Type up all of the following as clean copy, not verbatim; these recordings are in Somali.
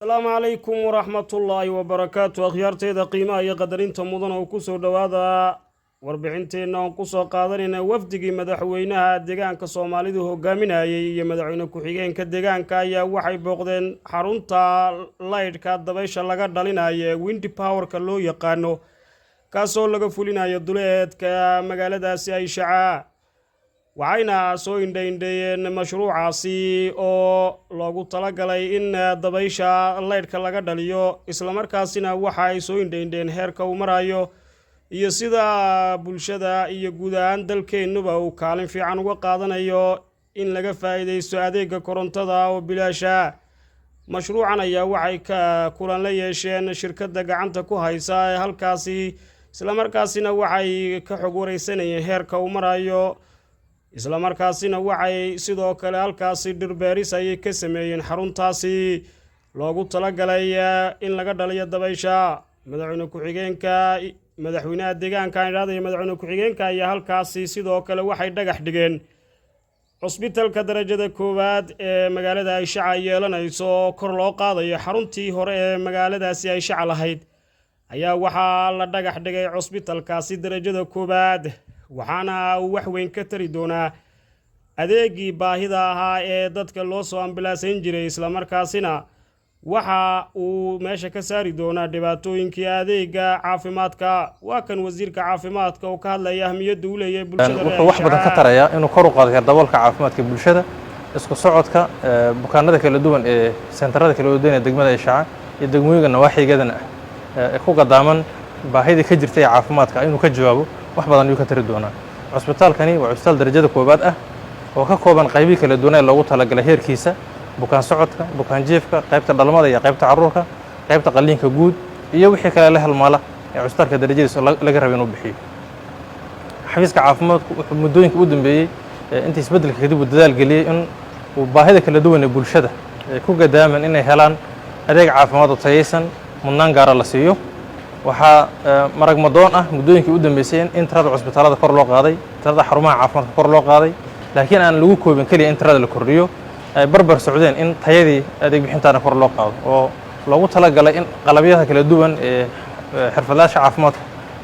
السلام عليكم ورحمة الله وبركاته أخيارتي ذا قيمة يقدرين تمضنا وكسو دوادا warbixinteena aan ku soo qaadanayna wafdigii madaxweynaha deegaanka Soomaalidu hogaaminayay iyo madaxweyne ku-xigeenka deegaanka ayaa waxay booqdeen xarunta laydhka dabaysha laga dhalinayo wind power-ka loo yaqaano kaasoo laga fulinayo duleedka magaaladaasi ay shacaa waxayna soo indhaynayeen mashruucaasi oo loogu talagalay in dabaysha laydhka laga dhaliyo isla markaasina waxa ay soo indhaynayeen heerka uu marayo iyo sida bulshada iyo guud ahaan dalkeennuba uu kaalin fiican uga qaadanayo in laga faa'iideysto adeega korontada oo bilaasha mashruucan ayaa waxay ka kulan la yeesheen shirkadda gacanta ku haysa ee halkaasi isla markaasina waxay ka xog wareysanayeen heerka uu marayo isla markaasina waxay sidoo kale halkaasi dhirbeeris ay ka sameeyeen xaruntaasi loogu talagalay in laga dhaliyo dabaysha madaxweyne ku-xigeenka madaxweynaha deegaanka iyo madaxweyne ku-xigeenka ayaa halkaasi sidoo kale waxay dhagax dhigeen cusbitalka darajada koowaad ee magaalada ay shaca yeelanayso kor loo qaadayo xaruntii hore ee magaaladaasi ay shaca lahayd ayaa waxaa la dhagax dhigay cusbitalkaasi darajada koowaad waxaana uu wax weyn ka tari doonaa adeegii baahida ahaa ee dadka loo soo ambilaasayn jiray isla markaasina waxa uu meesha ka saari doonaa dhibaatooyinkii adeega caafimaadka waa kan wasiirka caafimaadka oo ka hadlaya ahmiyadda uu leeyahay bulshada wuxuu wax badan ka taraya inuu kor u qaado daboolka caafimaadka bulshada isku socodka bukaanada kala duwan ee sentarada kala duwan ee degmada Shaca iyo degmooyinka nawaaxigeedana ku qadaaman baahida ka jirtay caafimaadka inuu ka jawaabo wax badan ayuu ka tari doonaa cusbitaalkani waa cusbitaal darajada koobaad ah oo ka kooban qaybo kala duwan ee loogu talagalay heerkiisa bukaan socodka bukaan jiifka qaybta dhalmada iyo qaybta caruurka qaybta qaliinka guud iyo wixii kale la halmaala ee cusbitaalka darajadiisa laga rabo inuu bixiyo xafiiska caafimaadku wuxuu muddooyinka u dambeeyay intii isbeddelka kadib uu dadaal geliyay in uu baahida kala duwan ee bulshada ku gadaaman inay helaan adeeg caafimaad oo tayeysan mudnaan gaara la siiyo waxaa marag madoon ah muddooyinkii u dambeysay in tirada cusbitaalada kor loo qaaday tirada xarumaha caafimaadka kor loo qaaday laakiin aan lagu koobin kaliya in tirada la kordhiyo ay barbar socdeen in tayadii adeeg bixintaana kor loo qaado oo loogu talagalay in qalabyada kala duwan ee xirfadlayaasha caafimaadka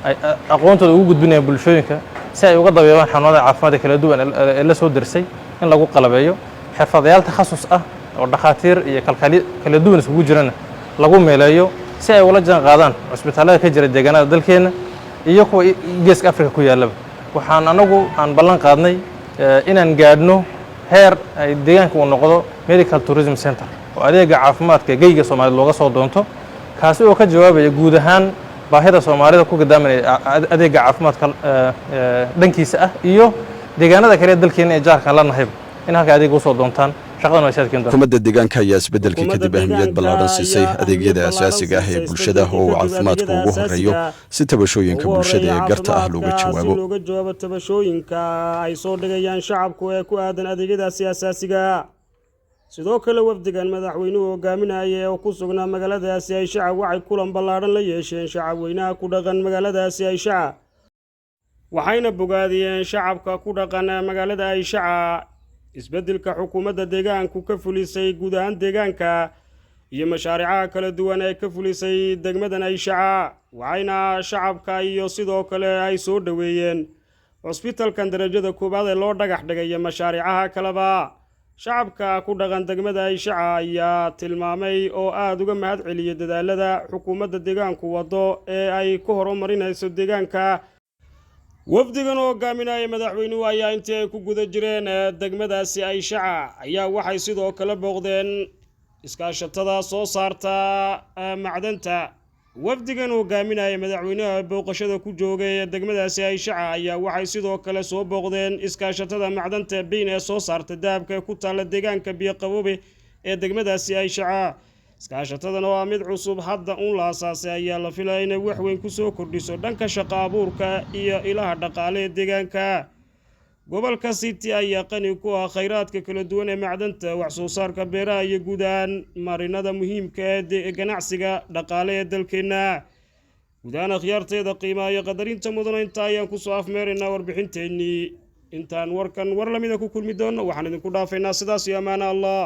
ay aqoontooda ugu gudbinayaan bulshooyinka si ay uga dabeebaan xanuunada caafimaadka kala duwan ee la soo dirsay in lagu qalabeeyo xirfadlayaal takhasus ah oo dhakhaatiir iyo kalkaali kala duwan isugu jirana lagu meeleeyo si ay ula jaan qaadaan cusbitaalada ka jira deegaanada dalkeena iyo kuwa geeska Afrika ku yaalaba waxaan anagu aan ballan qaadnay inaan gaadhno heer ay deegaanka uu noqdo medical tourism center oo adeega caafimaadka geyga Soomaaliyeed looga soo doonto kaasi oo ka jawaabaya guud ahaan baahida Soomaalida ku gadaamanay adeega caafimaadka dhankiisa ah iyo deegaanada kale dalkeena ee jaarka la nahay in halka adeeg u soo doontaan shaqadan ay shaqeyn doonto xukuumadda deegaanka ayaa isbeddelka kadib ahmiyad ballaaran siisay adeegyada aasaasiga ah ee bulshada oo caafimaadku ugu horeeyo si tabashooyinka bulshada ee garta ah looga jawaabo tabashooyinka ay soo dhigayaan shacabku ee ku aadan adeegyadaasi aasaasiga sidoo kale wafdigan madaxweynuhu hogaaminaya oo ku sugnaa magaaladaasi ay shacab waxay kulan ballaaran la yeesheen shacabweynaha ku dhaqan magaaladaasi ay shacab waxayna bogaadiyeen shacabka ku dhaqan magaalada ay shacab isbeddelka xukuumadda deegaanku ka fulisay guud ahaan deegaanka iyo mashaariicaha kala duwan ee ka fulisay degmadan ay shaca waxayna shacabka iyo sidoo kale ay soo dhaweeyeen cusbitalkan darajada koowaad ee loo dhagax dhigay mashaariicaha kaleba shacabka ku dhaqan degmada ay shaca ayaa tilmaamay oo aad uga mahad celiyay dadaalada xukuumadda deegaanku wado ee ay ku horumarinayso deegaanka wafdigan oo hogaaminaya madaxweynuhu ayaa intii ay ku guda jireen degmadaasi ay shaca ayaa waxay sidoo kale booqdeen iskaashatada soo saarta macdanta wafdigan oo hogaaminaya madaxweynaha booqashada ku joogay degmadaasi ay shaca ayaa waxay sidoo kale soo booqdeen iskaashatada macdanta biin ee soo saarta dahabka ku taala deegaanka biyo qaboobe ee degmadaasi ay shaca iskaashatadan oo mid cusub hadda la aasaasay ayaa la filayaa inay wax weyn ku soo kordhiso dhanka shaqo abuurka iyo ilaha dhaqaale ee deegaanka gobolka City ayaa qani ku ah kheyraadka kala duwan ee macdanta wax soo saarka beeraha iyo guud ahaan marinada muhiimka ee ganacsiga dhaqaale ee dalkeena guud ahaan khiyaarteeda qiimaha iyo qadarinta mudan inta ayaan ku soo afmeerinaa warbixinteennii intaan warkan war lamida ku kulmi doono waxaan idinku dhaafaynaa sidaas iyo amaana Allah